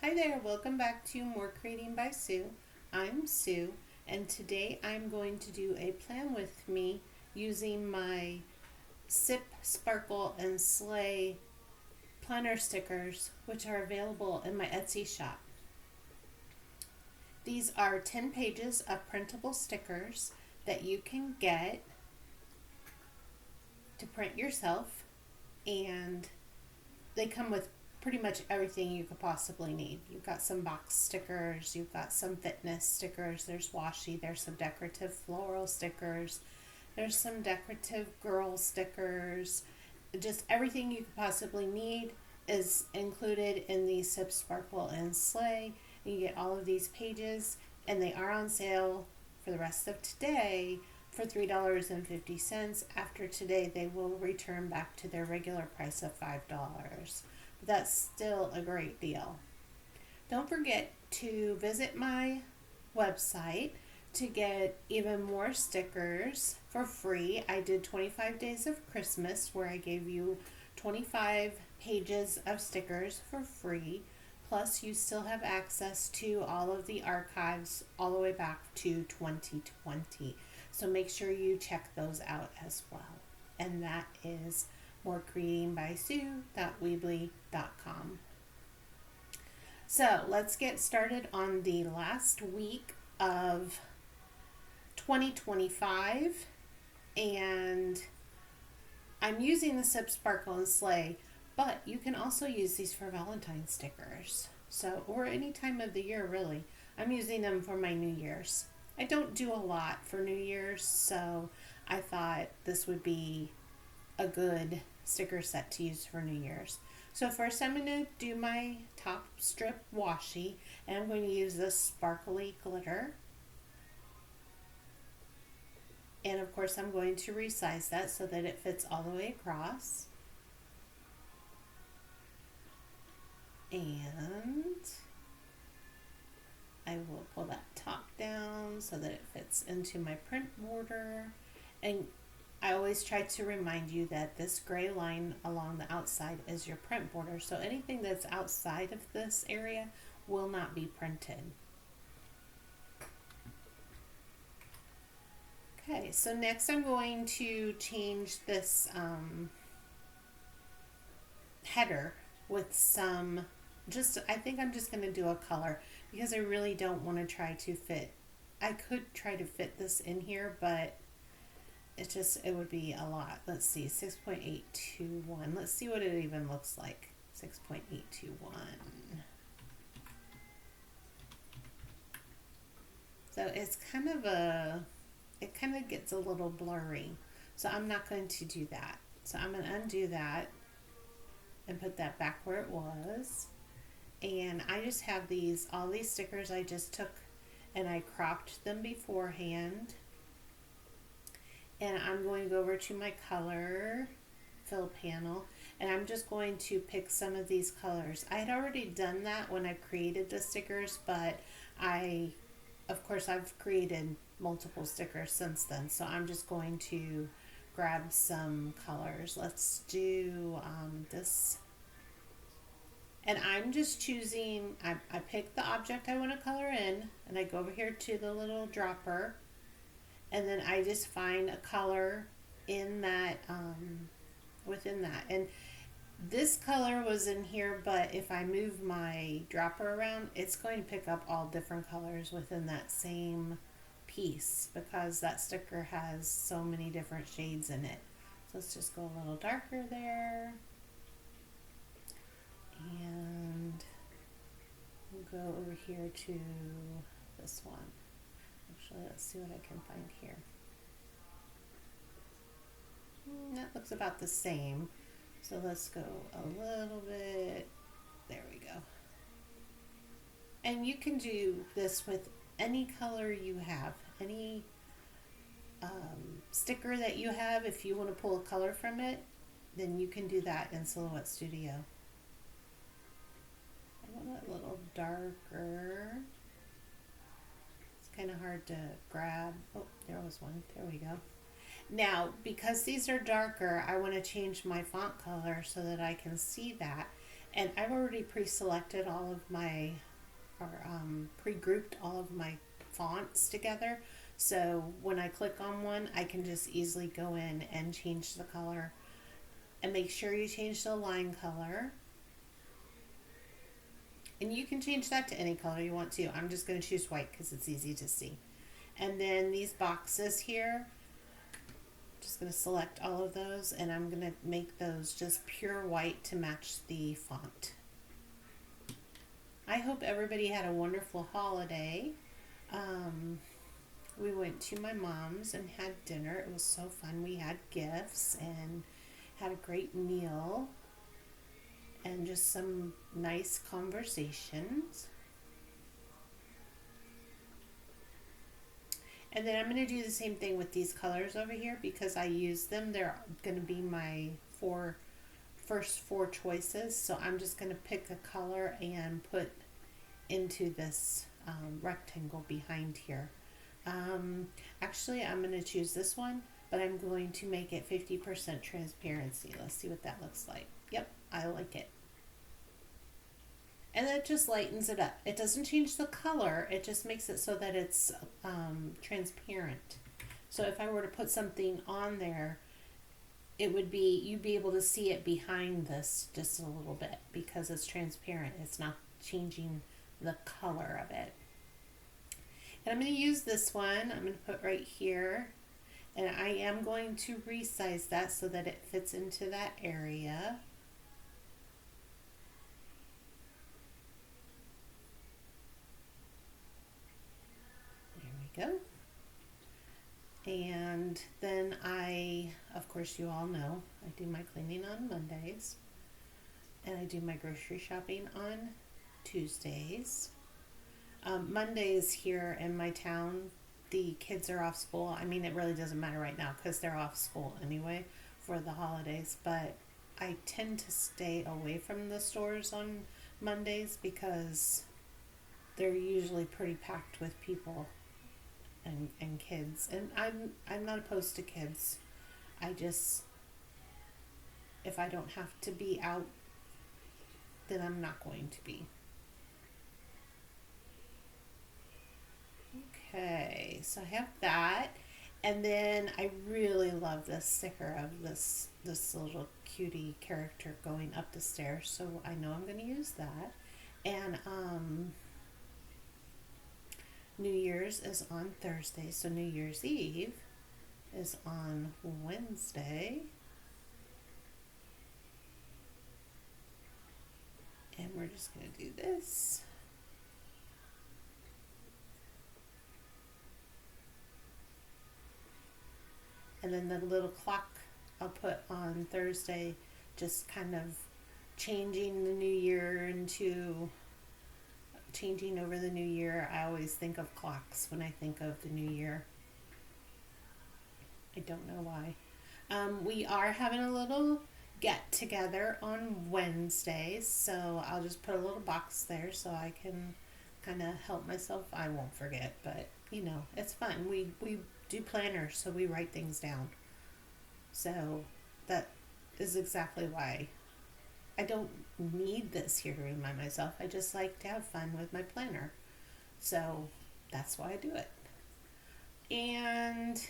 Hi there, welcome back to More Creating by Sue. I'm Sue, and today I'm going to do a plan with me using my Sip, Sparkle, and Slay planner stickers, which are available in my Etsy shop. These are 10 pages of printable stickers that you can get to print yourself, and they come with pretty much everything you could possibly need. You've got some box stickers, you've got some fitness stickers, there's washi, there's some decorative floral stickers, there's some decorative girl stickers. Just everything you could possibly need is included in the Sip, Sparkle, and Slay. You get all of these pages, and they are on sale for the rest of today for $3.50. After today, they will return back to their regular price of $5. But that's still a great deal. Don't forget to visit my website to get even more stickers for free. I did 25 Days of Christmas where I gave you 25 pages of stickers for free. Plus, you still have access to all of the archives all the way back to 2020. So make sure you check those out as well. And that is morecreatingbysue.weebly.com. So let's get started on the last week of 2025. And I'm using the Sip, Sparkle, and Slay, but you can also use these for Valentine's stickers. So, or any time of the year, really. I'm using them for my New Year's. I don't do a lot for New Year's, so I thought this would be a good sticker set to use for New Year's. So first I'm going to do my top strip washi, and I'm going to use this sparkly glitter. And of course I'm going to resize that so that it fits all the way across. And I will pull that top down so that it fits into my print border. And I always try to remind you that this gray line along the outside is your print border. So anything that's outside of this area will not be printed. Okay, so next I'm going to change this header with some, I think I'm just going to do a color because I really don't want to try to fit. I could try to fit this in here, but it would be a lot. Let's see, 6.821. Let's see what it even looks like. 6.821. So it kind of gets a little blurry. So I'm not going to do that. So I'm going to undo that and put that back where it was. And I just have all these stickers I just took and I cropped them beforehand. And I'm going to go over to my color fill panel, and I'm just going to pick some of these colors. I had already done that when I created the stickers, but of course I've created multiple stickers since then, so I'm just going to grab some colors. Let's do this. And I'm just choosing, I pick the object I want to color in, and I go over here to the little dropper, and then I just find a color in that, within that. And this color was in here, but if I move my dropper around, it's going to pick up all different colors within that same piece because that sticker has so many different shades in it. So let's just go a little darker there. And we'll go over here to this one. Actually, let's see what I can find here. That looks about the same. So let's go a little bit. There we go. And you can do this with any color you have, any sticker that you have. If you want to pull a color from it, then you can do that in Silhouette Studio. I want it a little darker. Kind of hard to grab. Oh, there was one. There we go. Now, because these are darker, I want to change my font color so that I can see that. And I've already pre-selected all of my, or pre-grouped all of my fonts together. So when I click on one, I can just easily go in and change the color. And make sure you change the line color. And you can change that to any color you want to. I'm just going to choose white because it's easy to see. And then these boxes here, just going to select all of those, and I'm going to make those just pure white to match the font. I hope everybody had a wonderful holiday. We went to my mom's and had dinner. It was so fun. We had gifts and had a great meal and just some nice conversations. And then I'm going to do the same thing with these colors over here because I use them. They're going to be my first four choices. So I'm just going to pick a color and put into this rectangle behind here. Actually, I'm going to choose this one, but I'm going to make it 50% transparency. Let's see what that looks like. Yep, I like it. And that just lightens it up. It doesn't change the color, it just makes it so that it's transparent. So if I were to put something on there, it would be, you'd be able to see it behind this just a little bit because it's transparent. It's not changing the color of it. And I'm going to use this one. I'm going to put right here. And I am going to resize that so that it fits into that area. There we go. And then of course you all know, I do my cleaning on Mondays. And I do my grocery shopping on Tuesdays. Mondays here in my town, the kids are off school. I mean, it really doesn't matter right now because they're off school anyway for the holidays, but I tend to stay away from the stores on Mondays because they're usually pretty packed with people and kids. And I'm not opposed to kids. I just, if I don't have to be out, then I'm not going to be. Okay, so I have that, and then I really love this sticker of this little cutie character going up the stairs, so I know I'm going to use that. And New Year's is on Thursday, so New Year's Eve is on Wednesday. And we're just going to do this. And then the little clock I'll put on Thursday, just kind of changing the new year into changing over the new year. I always think of clocks when I think of the new year. I don't know why. We are having a little get together on Wednesdays, so I'll just put a little box there so I can kind of help myself. I won't forget, but you know, it's fun. We do planners, so we write things down. So that is exactly why I don't need this here to remind myself. I just like to have fun with my planner. So that's why I do it. And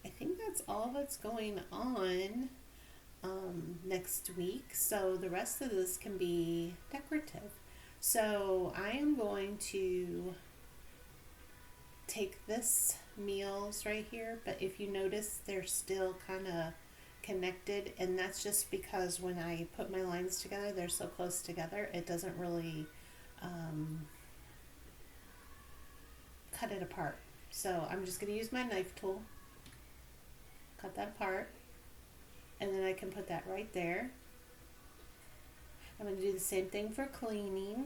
I think that's all that's going on next week. So the rest of this can be decorative. So I am going to take this meals right here, but if you notice, they're still kind of connected, and that's just because when I put my lines together, they're so close together, it doesn't really cut it apart. So I'm just going to use my knife tool, cut that apart, and then I can put that right there. I'm going to do the same thing for cleaning.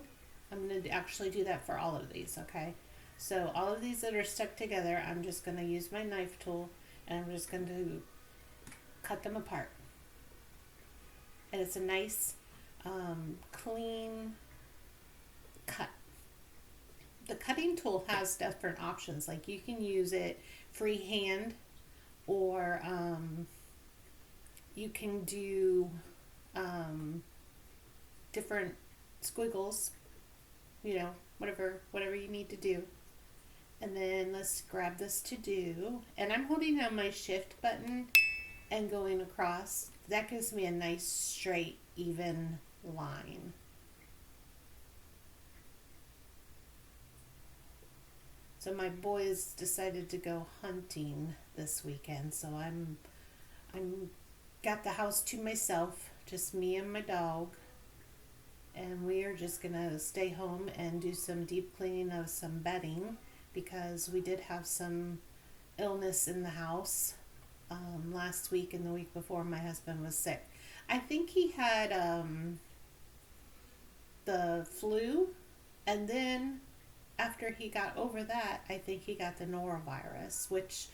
I'm going to actually do that for all of these, okay? So all of these that are stuck together, I'm just going to use my knife tool and I'm just going to cut them apart. And it's a nice, clean cut. The cutting tool has different options. Like you can use it freehand, or you can do different squiggles, whatever you need to do. And then let's grab this to do. And I'm holding down my shift button and going across. That gives me a nice straight, even line. So my boys decided to go hunting this weekend, so I'm got the house to myself, just me and my dog. And we are just gonna stay home and do some deep cleaning of some bedding because we did have some illness in the house last week and the week before. My husband was sick. I think he had the flu, and then after he got over that, I think he got the norovirus, which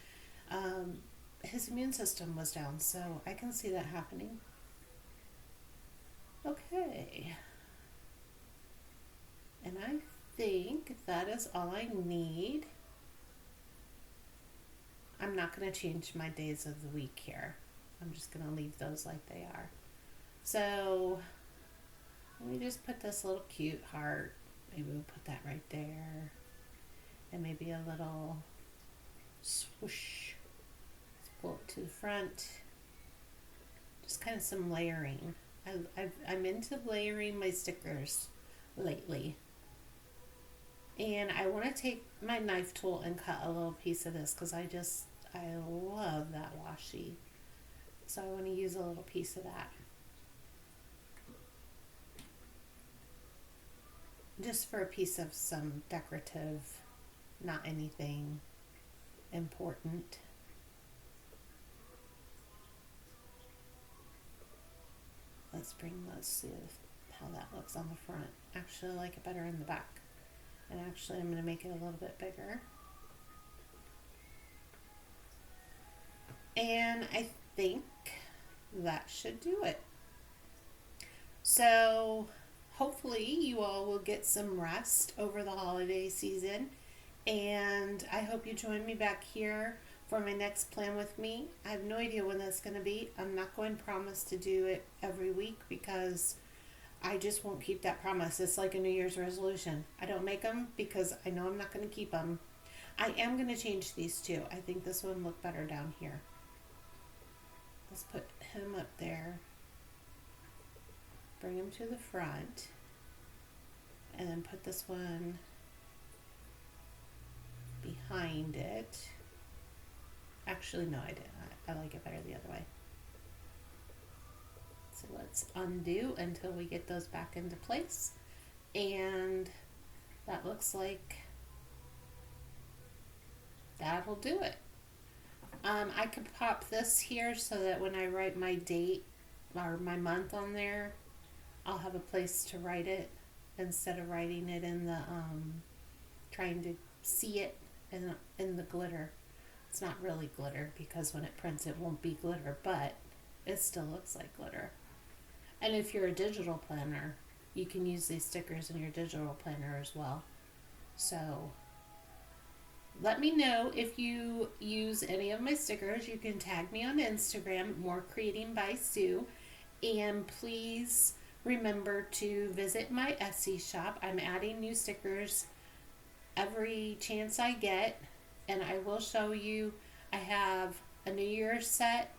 his immune system was down, so I can see that happening. Okay. And I think that is all I need. I'm not going to change my days of the week here. I'm just going to leave those like they are. So let me just put this little cute heart. Maybe we'll put that right there. And maybe a little swoosh. Let's pull it to the front. Just kind of some layering. I'm into layering my stickers lately. And I want to take my knife tool and cut a little piece of this because I love that washi. So I want to use a little piece of that. Just for a piece of some decorative, not anything important. Let's see how that looks on the front. Actually, I like it better in the back. And actually, I'm going to make it a little bit bigger. And I think that should do it. So hopefully you all will get some rest over the holiday season. And I hope you join me back here for my next plan with me. I have no idea when that's going to be. I'm not going to promise to do it every week because I just won't keep that promise. It's like a New Year's resolution. I don't make them because I know I'm not going to keep them. I am going to change these two. I think this one look better down here. Let's put him up there. Bring him to the front. And then put this one behind it. Actually, no, I didn't. I like it better the other way. So let's undo until we get those back into place. And that looks like that'll do it. I could pop this here so that when I write my date or my month on there, I'll have a place to write it instead of writing it in the, trying to see it in the glitter. It's not really glitter because when it prints it won't be glitter, but it still looks like glitter. And if you're a digital planner, you can use these stickers in your digital planner as well. So let me know if you use any of my stickers. You can tag me on Instagram, More Creating by Sue. And please remember to visit my Etsy shop. I'm adding new stickers every chance I get. And I will show you, I have a New Year's set,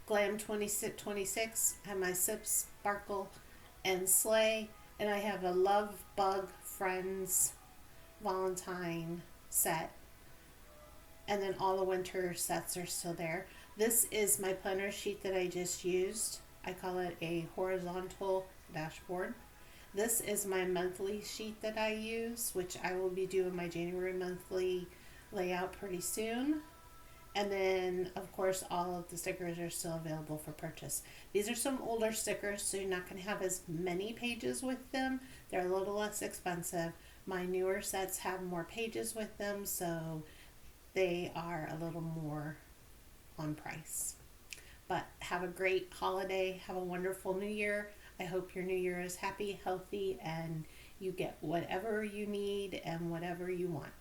Glam 2626, I have my Sip, Sparkle, and Slay, and I have a Love Bug Friends Valentine set. And then all the winter sets are still there. This is my planner sheet that I just used. I call it a horizontal dashboard. This is my monthly sheet that I use, which I will be doing my January monthly layout pretty soon. And then, of course, all of the stickers are still available for purchase. These are some older stickers, so you're not going to have as many pages with them. They're a little less expensive. My newer sets have more pages with them, so they are a little more on price. But have a great holiday. Have a wonderful New Year. I hope your New Year is happy, healthy, and you get whatever you need and whatever you want.